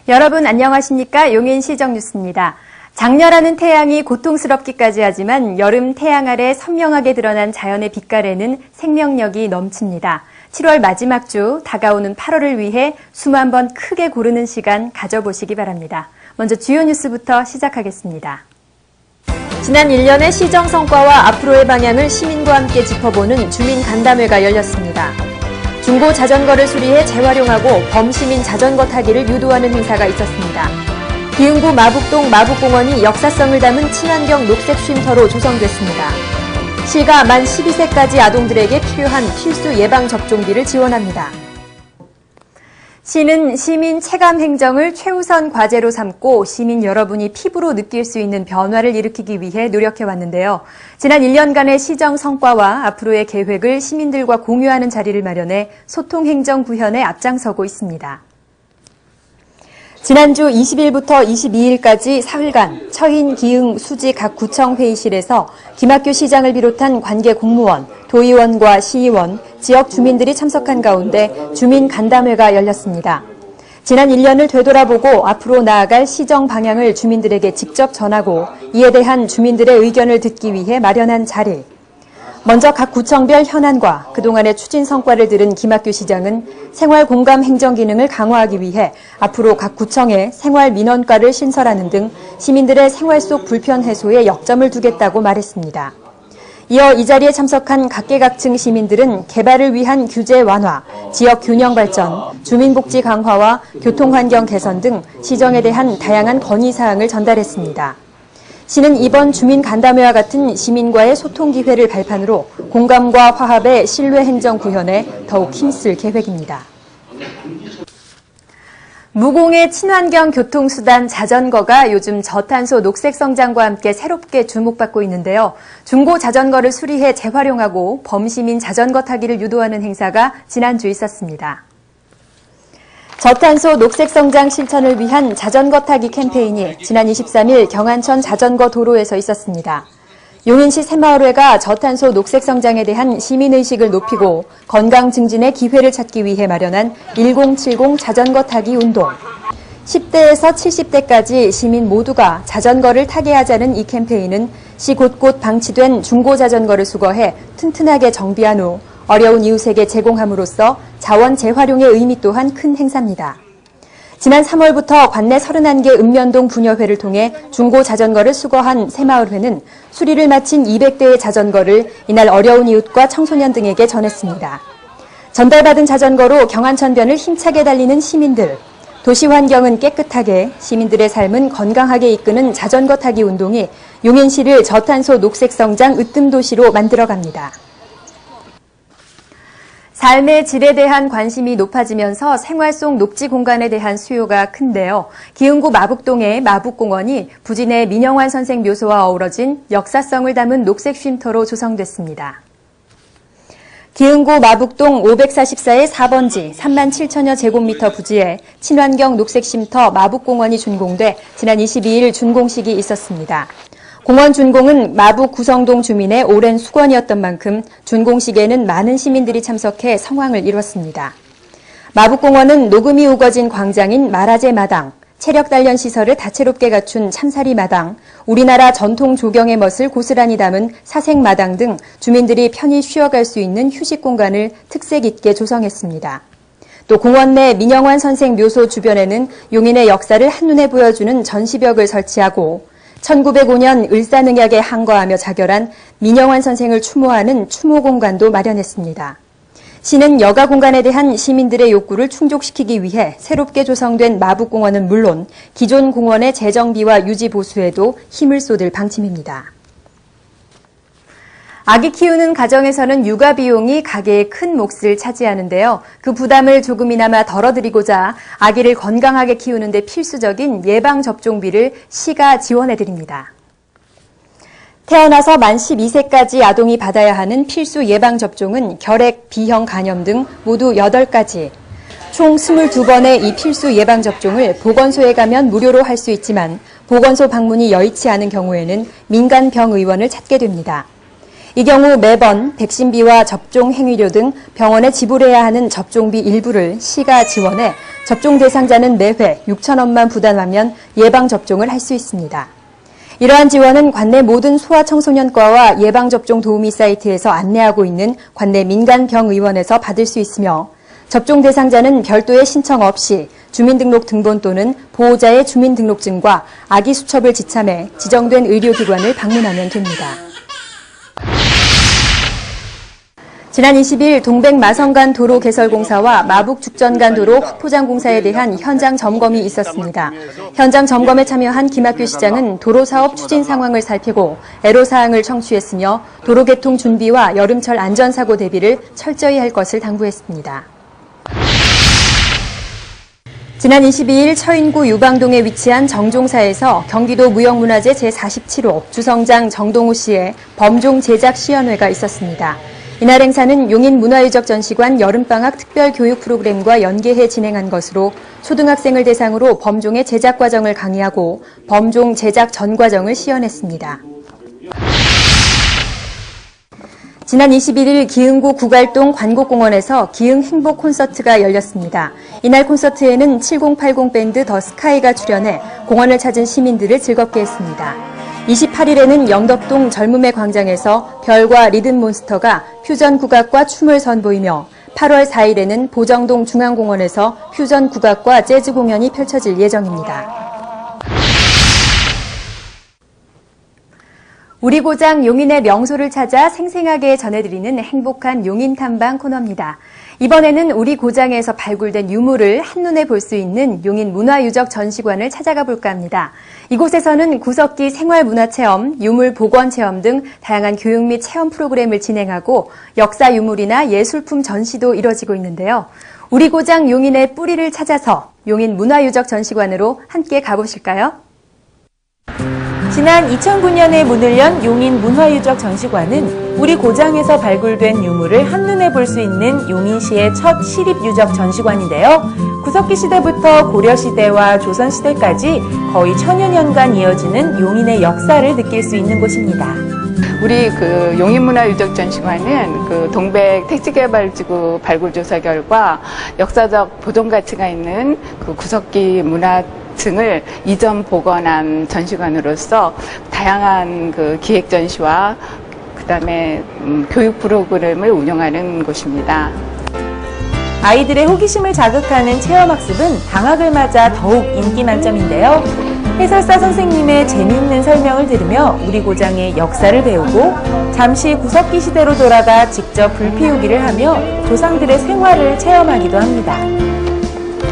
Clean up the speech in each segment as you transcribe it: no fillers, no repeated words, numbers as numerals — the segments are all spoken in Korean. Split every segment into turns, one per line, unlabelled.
여러분 안녕하십니까? 용인시정 뉴스입니다. 장렬하는 태양이 고통스럽기까지 하지만 여름 태양 아래 선명하게 드러난 자연의 빛깔에는 생명력이 넘칩니다. 7월 마지막 주 다가오는 8월을 위해 숨 한 번 크게 고르는 시간 가져보시기 바랍니다. 먼저 주요 뉴스부터 시작하겠습니다. 지난 1년의 시정 성과와 앞으로의 방향을 시민과 함께 짚어보는 주민 간담회가 열렸습니다. 중고 자전거를 수리해 재활용하고 범시민 자전거 타기를 유도하는 행사가 있었습니다. 기흥구 마북동 마북공원이 역사성을 담은 친환경 녹색 쉼터로 조성됐습니다. 시가 만 12세까지 아동들에게 필요한 필수 예방접종비를 지원합니다. 시는 시민 체감 행정을 최우선 과제로 삼고 시민 여러분이 피부로 느낄 수 있는 변화를 일으키기 위해 노력해왔는데요. 지난 1년간의 시정 성과와 앞으로의 계획을 시민들과 공유하는 자리를 마련해 소통행정 구현에 앞장서고 있습니다. 지난주 20일부터 22일까지 사흘간 처인, 기흥, 수지 각 구청 회의실에서 김학규 시장을 비롯한 관계 공무원, 도의원과 시의원, 지역 주민들이 참석한 가운데 주민 간담회가 열렸습니다. 지난 1년을 되돌아보고 앞으로 나아갈 시정 방향을 주민들에게 직접 전하고 이에 대한 주민들의 의견을 듣기 위해 마련한 자리. 먼저 각 구청별 현안과 그동안의 추진 성과를 들은 김학규 시장은 생활 공감 행정 기능을 강화하기 위해 앞으로 각 구청에 생활 민원과를 신설하는 등 시민들의 생활 속 불편 해소에 역점을 두겠다고 말했습니다. 이어 이 자리에 참석한 각계각층 시민들은 개발을 위한 규제 완화, 지역 균형 발전, 주민복지 강화와 교통환경 개선 등 시정에 대한 다양한 건의사항을 전달했습니다. 시는 이번 주민 간담회와 같은 시민과의 소통 기회를 발판으로 공감과 화합의 신뢰 행정 구현에 더욱 힘쓸 계획입니다. 무공해 친환경 교통수단 자전거가 요즘 저탄소 녹색 성장과 함께 새롭게 주목받고 있는데요. 중고 자전거를 수리해 재활용하고 범시민 자전거 타기를 유도하는 행사가 지난주 있었습니다. 저탄소 녹색 성장 실천을 위한 자전거 타기 캠페인이 지난 23일 경안천 자전거 도로에서 있었습니다. 용인시 새마을회가 저탄소 녹색 성장에 대한 시민의식을 높이고 건강 증진의 기회를 찾기 위해 마련한 1070 자전거 타기 운동. 10대에서 70대까지 시민 모두가 자전거를 타게 하자는 이 캠페인은 시 곳곳 방치된 중고 자전거를 수거해 튼튼하게 정비한 후 어려운 이웃에게 제공함으로써 자원 재활용의 의미 또한 큰 행사입니다. 지난 3월부터 관내 31개 읍면동 분여회를 통해 중고 자전거를 수거한 새마을회는 수리를 마친 200대의 자전거를 이날 어려운 이웃과 청소년 등에게 전했습니다. 전달받은 자전거로 경안천변을 힘차게 달리는 시민들, 도시 환경은 깨끗하게, 시민들의 삶은 건강하게 이끄는 자전거 타기 운동이 용인시를 저탄소 녹색 성장 으뜸도시로 만들어갑니다. 삶의 질에 대한 관심이 높아지면서 생활 속 녹지 공간에 대한 수요가 큰데요. 기흥구 마북동의 마북공원이 부진의 민영환 선생 묘소와 어우러진 역사성을 담은 녹색 쉼터로 조성됐습니다. 기흥구 마북동 544의 4번지 3만 7천여 제곱미터 부지에 친환경 녹색 쉼터 마북공원이 준공돼 지난 22일 준공식이 있었습니다. 공원 준공은 마북 구성동 주민의 오랜 수건이었던 만큼 준공식에는 많은 시민들이 참석해 성황을 이뤘습니다. 마북공원은 녹음이 우거진 광장인 마라제 마당, 체력 단련 시설을 다채롭게 갖춘 참사리 마당, 우리나라 전통 조경의 멋을 고스란히 담은 사색 마당 등 주민들이 편히 쉬어갈 수 있는 휴식 공간을 특색 있게 조성했습니다. 또 공원 내 민영환 선생 묘소 주변에는 용인의 역사를 한눈에 보여주는 전시벽을 설치하고 1905년 을사능약에 항거하며 자결한 민영환 선생을 추모하는 추모 공간도 마련했습니다. 시는 여가 공간에 대한 시민들의 욕구를 충족시키기 위해 새롭게 조성된 마북공원은 물론 기존 공원의 재정비와 유지 보수에도 힘을 쏟을 방침입니다. 아기 키우는 가정에서는 육아 비용이 가계의 큰 몫을 차지하는데요. 그 부담을 조금이나마 덜어드리고자 아기를 건강하게 키우는 데 필수적인 예방접종비를 시가 지원해드립니다. 태어나서 만 12세까지 아동이 받아야 하는 필수 예방접종은 결핵, B형 간염 등 모두 8가지. 총 22번의 이 필수 예방접종을 보건소에 가면 무료로 할 수 있지만 보건소 방문이 여의치 않은 경우에는 민간병의원을 찾게 됩니다. 이 경우 매번 백신비와 접종 행위료 등 병원에 지불해야 하는 접종비 일부를 시가 지원해 접종 대상자는 매회 6,000원만 부담하면 예방접종을 할 수 있습니다. 이러한 지원은 관내 모든 소아청소년과와 예방접종 도우미 사이트에서 안내하고 있는 관내 민간병의원에서 받을 수 있으며 접종 대상자는 별도의 신청 없이 주민등록 등본 또는 보호자의 주민등록증과 아기 수첩을 지참해 지정된 의료기관을 방문하면 됩니다. 지난 20일 동백 마성간 도로 개설공사와 마북 죽전간 도로 확포장 공사에 대한 현장 점검이 있었습니다. 현장 점검에 참여한 김학규 시장은 도로 사업 추진 상황을 살피고 애로사항을 청취했으며 도로 개통 준비와 여름철 안전사고 대비를 철저히 할 것을 당부했습니다. 지난 22일 처인구 유방동에 위치한 정종사에서 경기도 무형문화재 제47호 주성장 정동우 씨의 범종 제작 시연회가 있었습니다. 이날 행사는 용인문화유적 전시관 여름방학 특별교육 프로그램과 연계해 진행한 것으로 초등학생을 대상으로 범종의 제작 과정을 강의하고 범종 제작 전 과정을 시연했습니다. 지난 21일 기흥구 구갈동 관곡공원에서 기흥 행복 콘서트가 열렸습니다. 이날 콘서트에는 7080 밴드 더 스카이가 출연해 공원을 찾은 시민들을 즐겁게 했습니다. 28일에는 영덕동 젊음의 광장에서 별과 리듬몬스터가 퓨전 국악과 춤을 선보이며 8월 4일에는 보정동 중앙공원에서 퓨전 국악과 재즈 공연이 펼쳐질 예정입니다. 우리 고장 용인의 명소를 찾아 생생하게 전해드리는 행복한 용인 탐방 코너입니다. 이번에는 우리 고장에서 발굴된 유물을 한눈에 볼 수 있는 용인 문화유적 전시관을 찾아가 볼까 합니다. 이곳에서는 구석기 생활문화체험, 유물 복원체험 등 다양한 교육 및 체험 프로그램을 진행하고 역사 유물이나 예술품 전시도 이뤄지고 있는데요. 우리 고장 용인의 뿌리를 찾아서 용인 문화유적 전시관으로 함께 가보실까요?
지난 2009년에 문을 연 용인 문화유적 전시관은 우리 고장에서 발굴된 유물을 한눈에 볼 수 있는 용인시의 첫 시립유적 전시관인데요. 구석기 시대부터 고려시대와 조선시대까지 거의 천여 년간 이어지는 용인의 역사를 느낄 수 있는 곳입니다.
우리 용인문화유적전시관은 동백 택지개발지구 발굴조사 결과 역사적 보존 가치가 있는 구석기 문화층을 이전 복원한 전시관으로서 다양한 기획 전시와 그다음에 교육 프로그램을 운영하는 곳입니다.
아이들의 호기심을 자극하는 체험학습은 방학을 맞아 더욱 인기 만점인데요. 해설사 선생님의 재미있는 설명을 들으며 우리 고장의 역사를 배우고 잠시 구석기 시대로 돌아가 직접 불 피우기를 하며 조상들의 생활을 체험하기도 합니다.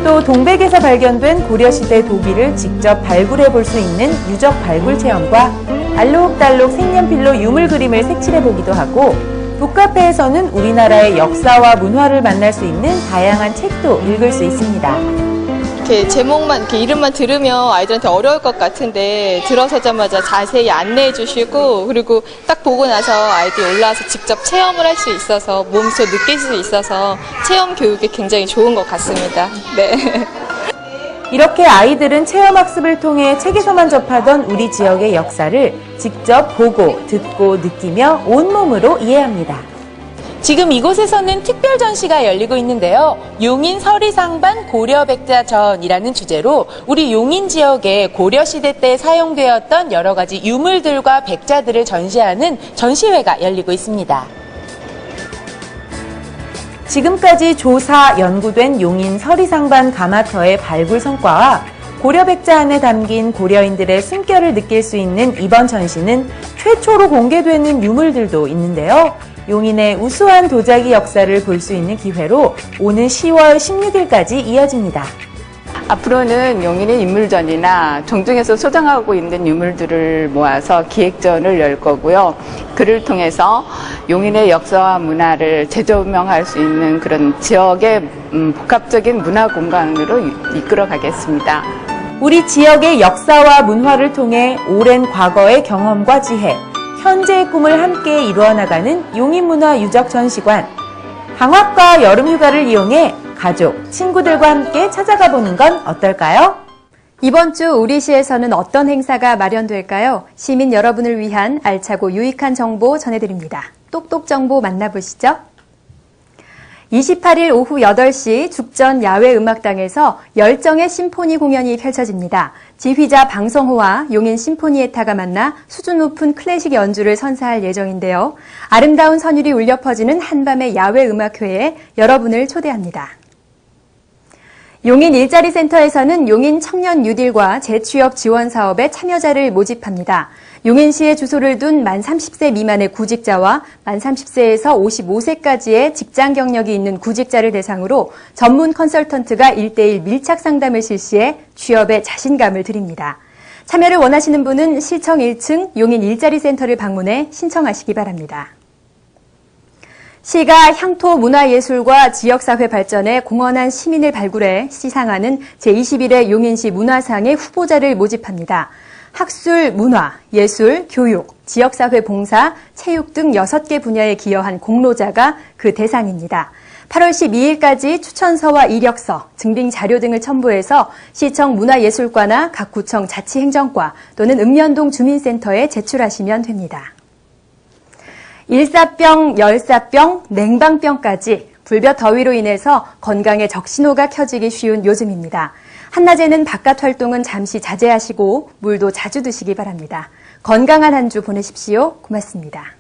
또 동백에서 발견된 고려시대 도기를 직접 발굴해 볼 수 있는 유적 발굴 체험과 알록달록 색연필로 유물 그림을 색칠해 보기도 하고 북카페에서는 우리나라의 역사와 문화를 만날 수 있는 다양한 책도 읽을 수 있습니다.
이렇게 제목만, 이렇게 이름만 들으면 아이들한테 어려울 것 같은데 들어서자마자 자세히 안내해 주시고 그리고 딱 보고 나서 아이들이 올라와서 직접 체험을 할 수 있어서 몸소 느낄 수 있어서 체험 교육이 굉장히 좋은 것 같습니다. 네.
이렇게 아이들은 체험학습을 통해 책에서만 접하던 우리 지역의 역사를 직접 보고, 듣고, 느끼며 온몸으로 이해합니다. 지금 이곳에서는 특별 전시가 열리고 있는데요. 용인 서리상반 고려백자전이라는 주제로 우리 용인 지역의 고려시대 때 사용되었던 여러 가지 유물들과 백자들을 전시하는 전시회가 열리고 있습니다. 지금까지 조사, 연구된 용인 서리상반 가마터의 발굴 성과와 고려백자 안에 담긴 고려인들의 숨결을 느낄 수 있는 이번 전시는 최초로 공개되는 유물들도 있는데요. 용인의 우수한 도자기 역사를 볼 수 있는 기회로 오는 10월 16일까지 이어집니다.
앞으로는 용인의 인물전이나 종중에서 소장하고 있는 유물들을 모아서 기획전을 열 거고요. 그를 통해서 용인의 역사와 문화를 재조명할 수 있는 그런 지역의 복합적인 문화 공간으로 이끌어 가겠습니다.
우리 지역의 역사와 문화를 통해 오랜 과거의 경험과 지혜, 현재의 꿈을 함께 이루어 나가는 용인문화유적전시관. 방학과 여름휴가를 이용해 가족, 친구들과 함께 찾아가 보는 건 어떨까요?
이번 주 우리시에서는 어떤 행사가 마련될까요? 시민 여러분을 위한 알차고 유익한 정보 전해드립니다. 똑똑 정보 만나보시죠. 28일 오후 8시 죽전 야외음악당에서 열정의 심포니 공연이 펼쳐집니다. 지휘자 방성호와 용인 심포니에타가 만나 수준 높은 클래식 연주를 선사할 예정인데요. 아름다운 선율이 울려 퍼지는 한밤의 야외음악회에 여러분을 초대합니다. 용인 일자리센터에서는 용인 청년 뉴딜과 재취업 지원 사업에 참여자를 모집합니다. 용인시에 주소를 둔 만 30세 미만의 구직자와 만 30세에서 55세까지의 직장 경력이 있는 구직자를 대상으로 전문 컨설턴트가 1:1 밀착 상담을 실시해 취업에 자신감을 드립니다. 참여를 원하시는 분은 시청 1층 용인 일자리센터를 방문해 신청하시기 바랍니다. 시가 향토 문화예술과 지역사회 발전에 공헌한 시민을 발굴해 시상하는 제21회 용인시 문화상의 후보자를 모집합니다. 학술, 문화, 예술, 교육, 지역사회 봉사, 체육 등 6개 분야에 기여한 공로자가 그 대상입니다. 8월 12일까지 추천서와 이력서, 증빙 자료 등을 첨부해서 시청 문화예술과나 각 구청 자치행정과 또는 읍면동 주민센터에 제출하시면 됩니다. 일사병, 열사병, 냉방병까지 불볕 더위로 인해서 건강에 적신호가 켜지기 쉬운 요즘입니다. 한낮에는 바깥 활동은 잠시 자제하시고 물도 자주 드시기 바랍니다. 건강한 한 주 보내십시오. 고맙습니다.